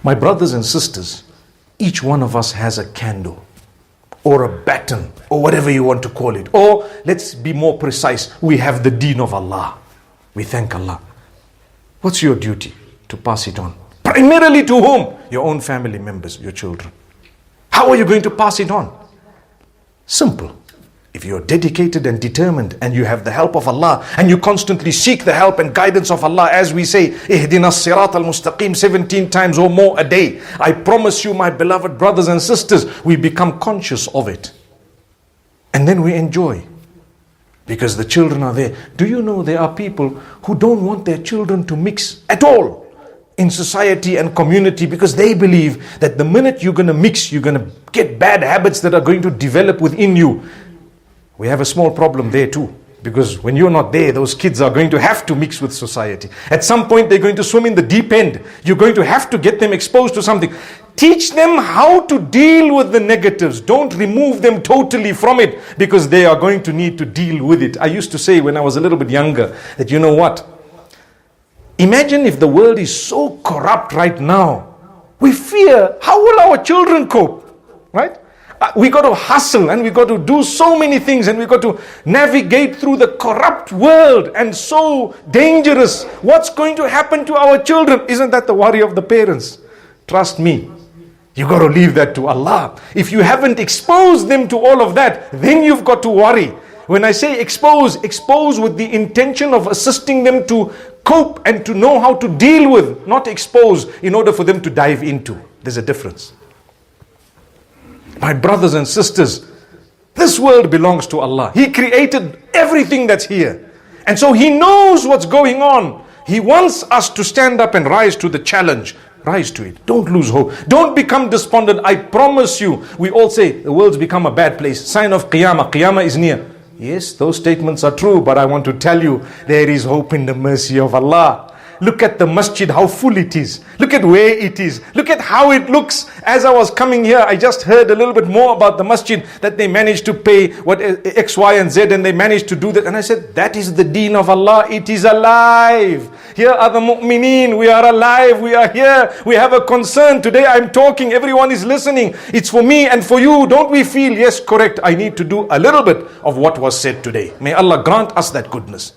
My brothers and sisters, each one of us has a candle or a baton or whatever you want to call it. Or let's be more precise, we have the deen of Allah. We thank Allah. What's your duty? To pass it on. Primarily to whom? Your own family members, your children. How are you going to pass it on? Simple. If you're dedicated and determined and you have the help of Allah and you constantly seek the help and guidance of Allah, as we say, Ihdina as-sirat al-mustaqim 17 times or more a day, I promise you, my beloved brothers and sisters, we become conscious of it. And then we enjoy. Because the children are there. Do you know there are people who don't want their children to mix at all in society and community, because they believe that the minute you're going to mix, you're going to get bad habits that are going to develop within you. We have a small problem there too, because when you're not there, those kids are going to have to mix with society. At some point, they're going to swim in the deep end. You're going to have to get them exposed to something. Teach them how to deal with the negatives. Don't remove them totally from it, because they are going to need to deal with it. I used to say when I was a little bit younger that, you know what? Imagine if the world is so corrupt right now. We fear, how will our children cope? Right? We got to hustle and we got to do so many things and we got to navigate through the corrupt world and so dangerous. What's going to happen to our children? Isn't that the worry of the parents? Trust me, you got to leave that to Allah. If you haven't exposed them to all of that, then you've got to worry. When I say expose with the intention of assisting them to cope and to know how to deal with, not expose in order for them to dive into. There's a difference. My brothers and sisters, this world belongs to Allah. He created everything that's here. And so He knows what's going on. He wants us to stand up and rise to the challenge. Rise to it. Don't lose hope. Don't become despondent. I promise you, we all say the world's become a bad place. Sign of Qiyamah. Qiyamah is near. Yes, those statements are true, but I want to tell you, there is hope in the mercy of Allah. Look at the masjid, how full it is. Look at where it is. Look at how it looks. As I was coming here, I just heard a little bit more about the masjid, that they managed to pay what X, Y, and Z, and they managed to do that. And I said, that is the deen of Allah. It is alive. Here are the mu'mineen. We are alive. We are here. We have a concern. Today I'm talking. Everyone is listening. It's for me and for you. Don't we feel, yes, correct, I need to do a little bit of what was said today. May Allah grant us that goodness.